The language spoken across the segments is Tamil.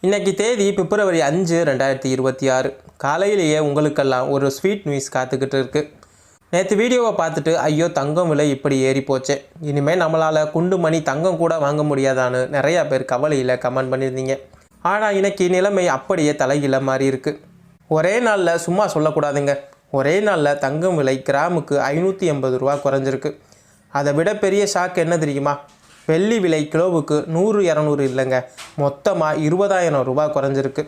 இன்னைக்கு தேதி பிப்ரவரி 5, 2026. காலையிலேயே உங்களுக்கெல்லாம் ஒரு ஸ்வீட் நியூஸ் காத்துக்கிட்டு இருக்கு. நேற்று வீடியோவை பார்த்துட்டு ஐயோ தங்கம் விலை இப்படி ஏறி போச்சே, இனிமேல் நம்மளால் குண்டு மணி தங்கம் கூட வாங்க முடியாதான்னு நிறையா பேர் கவலையில் கமெண்ட் பண்ணியிருந்தீங்க. ஆனால் இன்னைக்கு நிலைமை அப்படியே தலைகீழ மாறி இருக்கு. ஒரே நாளில் சும்மா சொல்லக்கூடாதுங்க. ஒரே நாளில் தங்கம் விலை கிராமுக்கு 580 ரூபா குறைஞ்சிருக்கு. அதை விட பெரிய ஷாக் என்ன தெரியுமா? வெள்ளி விலை கிலோவுக்கு 100-200 இல்லைங்க, மொத்தமாக 20,000 ரூபா குறைஞ்சிருக்கு.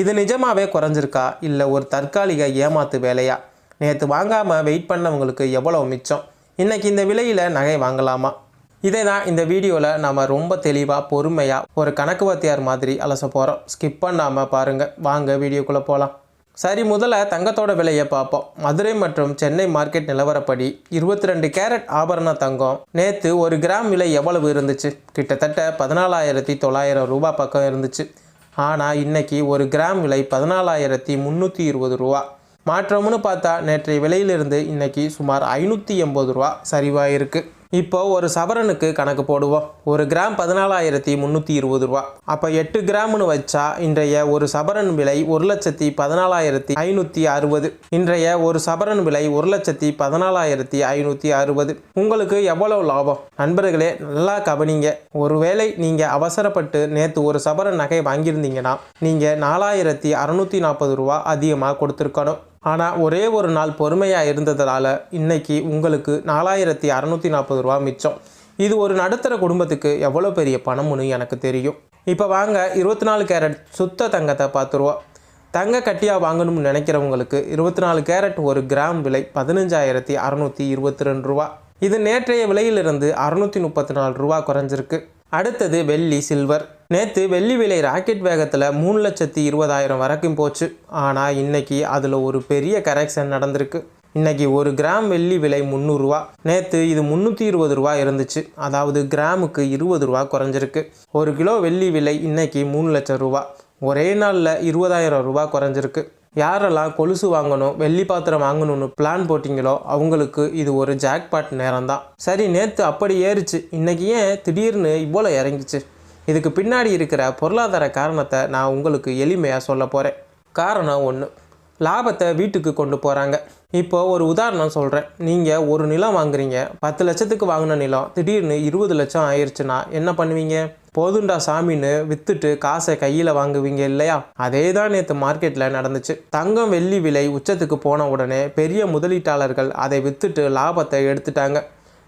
இது நிஜமாகவே குறைஞ்சிருக்கா இல்லை ஒரு தற்காலிக ஏமாத்து வேலையா? நேற்று வாங்காமல் வெயிட் பண்ணவங்களுக்கு எவ்வளோ மிச்சம்? இன்றைக்கி இந்த விலையில் நகை வாங்கலாமா? இதை தான் இந்த வீடியோவில் நம்ம ரொம்ப தெளிவாக பொறுமையாக ஒரு கணக்கு வாத்தியார் மாதிரி அலச போகிறோம். ஸ்கிப் பண்ணாமல் பாருங்கள். வாங்க வீடியோக்குள்ளே போகலாம். சரி, முதல்ல தங்கத்தோட விலையை பார்ப்போம். மதுரை மற்றும் சென்னை மார்க்கெட் நிலவரப்படி 22 கேரட் ஆபரண தங்கம் நேற்று ஒரு கிராம் விலை எவ்வளவு இருந்துச்சு? கிட்டத்தட்ட 14,900 ரூபா பக்கம் இருந்துச்சு. ஆனால் இன்னைக்கு ஒரு கிராம் விலை 14,320 ரூபா. மாற்றம்னு பார்த்தா நேற்றைய விலையிலிருந்து இன்னைக்கு சுமார் 580 ரூபா சரிவாயிருக்கு. இப்போ ஒரு சவரனுக்கு கணக்கு போடுவோம். ஒரு கிராம் 14,320 ரூபா. அப்போ 8 கிராம்னு வச்சா இன்றைய ஒரு சவரன் விலை 1,14,560. இன்றைய ஒரு சவரன் விலை 1,14,560. உங்களுக்கு எவ்வளவு லாபம்? நண்பர்களே, நல்லா கவனிங்க. ஒருவேளை நீங்கள் அவசரப்பட்டு நேற்று ஒரு சவரன் நகை வாங்கியிருந்தீங்கன்னா நீங்கள் 4,640 ரூபா அதிகமாக கொடுத்துருக்கணும். ஆனால் ஒரே ஒரு நாள் பொறுமையாக இருந்ததால் இன்னைக்கு உங்களுக்கு 4,640 ரூபா மிச்சம். இது ஒரு நடுத்தர குடும்பத்துக்கு எவ்வளோ பெரிய பணம்னு எனக்கு தெரியும். இப்போ வாங்க 24 கேரட் சுத்த தங்கத்தை பார்த்துருவோம். தங்க கட்டியாக வாங்கணும்னு நினைக்கிறவங்களுக்கு 24 கேரட் ஒரு கிராம் விலை 15,622 ரூபா. இது நேற்றைய விலையிலிருந்து 634 ரூபா குறைஞ்சிருக்கு. அடுத்தது வெள்ளி, சில்வர். நேற்று வெள்ளி விலை ராக்கெட் வேகத்தில் 3,20,000 வரைக்கும் போச்சு. ஆனால் இன்னைக்கு அதில் ஒரு பெரிய கரெக்ஷன் நடந்திருக்கு. இன்னைக்கு ஒரு கிராம் வெள்ளி விலை 300 ரூபா. நேற்று இது 320 ரூபா இருந்துச்சு. அதாவது கிராமுக்கு 20 ரூபா குறைஞ்சிருக்கு. ஒரு கிலோ வெள்ளி விலை இன்னைக்கு 3 லட்சம் ரூபா. ஒரே நாளில் 20,000 ரூபா குறைஞ்சிருக்கு. யாரெல்லாம் கொலுசு வாங்கணும், வெள்ளி பாத்திரம் வாங்கணும்னு பிளான் போட்டிங்களோ அவங்களுக்கு இது ஒரு ஜாக்பாட் நேரம் தான். சரி, நேற்று அப்படி ஏறிச்சு, இன்னைக்கு ஏன் திடீர்னு இவ்வளோ இறங்கிச்சு? இதுக்கு பின்னாடி இருக்கிற பொருளாதார காரணத்தை நான் உங்களுக்கு எளிமையாக சொல்ல போகிறேன். காரணம் 1, லாபத்தை வீட்டுக்கு கொண்டு போகிறாங்க. இப்போ ஒரு உதாரணம் சொல்கிறேன். நீங்கள் ஒரு நிலம் வாங்குறீங்க. 10 லட்சத்துக்கு வாங்கின நிலம் திடீர்னு 20 லட்சம் ஆயிடுச்சுன்னா என்ன பண்ணுவீங்க? போதுண்டா சாமின்னு விற்றுட்டு காசை கையில் வாங்குவீங்க இல்லையா? அதே தான் நேற்று மார்க்கெட்டில் நடந்துச்சு. தங்கம் வெள்ளி விலை உச்சத்துக்கு போன உடனே பெரிய முதலீட்டாளர்கள் அதை விற்றுட்டு லாபத்தை எடுத்துட்டாங்க.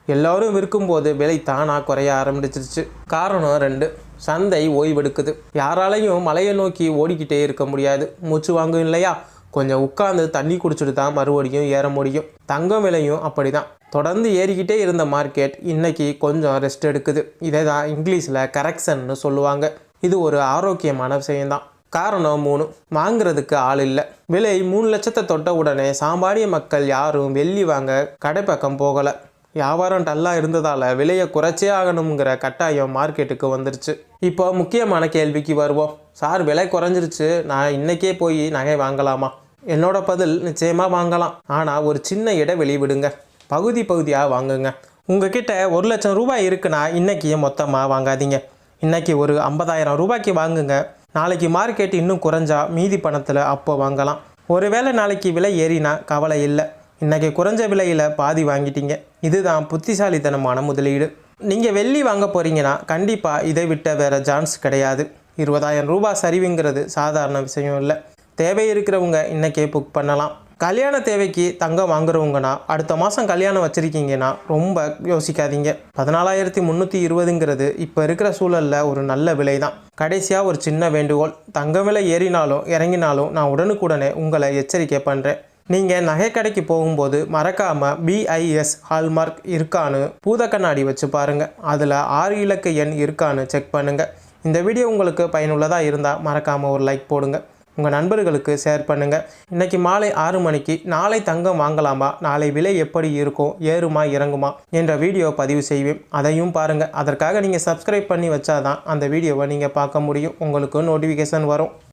எல்லோரும் விற்கும்போது விலை தானாக குறைய ஆரம்பிச்சிருச்சு. காரணம் 2, சந்தை ஓய்வெடுக்குது. யாராலையும் மலையை நோக்கி ஓடிக்கிட்டே இருக்க முடியாது. மூச்சு வாங்கும் இல்லையா? கொஞ்சம் உட்காந்து தண்ணி குடிச்சிட்டு தான் மறுபடியும் ஏற முடியும். தங்கம் விலையும் அப்படி தான். தொடர்ந்து ஏறிக்கிட்டே இருந்த மார்க்கெட் இன்னைக்கு கொஞ்சம் ரெஸ்ட் எடுக்குது. இதை தான் இங்கிலீஷில் கரெக்ஷன்னு சொல்லுவாங்க. இது ஒரு ஆரோக்கியமான விஷயம்தான். காரணம் 3, வாங்குறதுக்கு ஆள் இல்லை. விலை 3 லட்சத்தை தொட்ட உடனே சாமானிய மக்கள் யாரும் வெள்ளி வாங்க கடை பக்கம் போகலை. வியாபாரம் டல்லாக இருந்ததால் விலையை குறைச்சே ஆகணுங்கிற கட்டாயம் மார்க்கெட்டுக்கு வந்துருச்சு. இப்போ முக்கியமான கேள்விக்கு வருவோம். சார், விலை குறைஞ்சிருச்சு, நான் இன்றைக்கே போய் நகை வாங்கலாமா? என்னோட பதில் நிச்சயமாக வாங்கலாம். ஆனால் ஒரு சின்ன இடைவெளி விடுங்க. பகுதி பகுதியாக வாங்குங்க. உங்ககிட்ட 1 லட்சம் ரூபாய் இருக்குன்னா இன்றைக்கி மொத்தமாக வாங்காதீங்க. இன்றைக்கி ஒரு 50,000 ரூபாய்க்கு வாங்குங்க. நாளைக்கு மார்க்கெட் இன்னும் குறைஞ்சா மீதி பணத்தில் அப்போ வாங்கலாம். ஒருவேளை நாளைக்கு விலை ஏறினா கவலை இல்லை. இன்றைக்கி குறைஞ்ச விலையில் பாதி வாங்கிட்டீங்க. இதுதான் புத்திசாலித்தனமான முதலீடு. நீங்கள் வெள்ளி வாங்க போகிறீங்கன்னா கண்டிப்பாக இதை விட்ட வேறு சான்ஸ் கிடையாது. 20,000 ரூபாய் சரிவுங்கிறது சாதாரண விஷயம் இல்லை. தேவை இருக்கிறவங்க இன்றைக்கே புக் பண்ணலாம். கல்யாண தேவைக்கு தங்கம் வாங்குறவங்கன்னா அடுத்த மாதம் கல்யாணம் வச்சுருக்கீங்கன்னா ரொம்ப யோசிக்காதீங்க. 14,320ங்கிறது இப்போ இருக்கிற சூழலில் ஒரு நல்ல விலை தான். கடைசியாக ஒரு சின்ன வேண்டுகோள். தங்க விலை ஏறினாலும் இறங்கினாலும் நான் உடனுக்குடனே உங்களை எச்சரிக்கை பண்ணுறேன். நீங்கள் நகை கடைக்கு போகும்போது மறக்காமல் BIS ஹால்மார்க் இருக்கான்னு பூத கண்ணாடி வச்சு பாருங்கள். அதில் 6 இலக்க எண் இருக்கான்னு செக் பண்ணுங்கள். இந்த வீடியோ உங்களுக்கு பயனுள்ளதாக இருந்தால் மறக்காமல் ஒரு லைக் போடுங்க. உங்கள் நண்பர்களுக்கு ஷேர் பண்ணுங்கள். இன்றைக்கி மாலை 6 மணிக்கு நாளை தங்கம் வாங்கலாமா, நாளை விலை எப்படி இருக்கும், ஏறுமா இறங்குமா என்ற வீடியோ பதிவு செய்வேன். அதையும் பாருங்கள். அதற்காக நீங்கள் சப்ஸ்கிரைப் பண்ணி வச்சாதான் அந்த வீடியோவை நீங்கள் பார்க்க முடியும். உங்களுக்கு நோட்டிஃபிகேஷன் வரும்.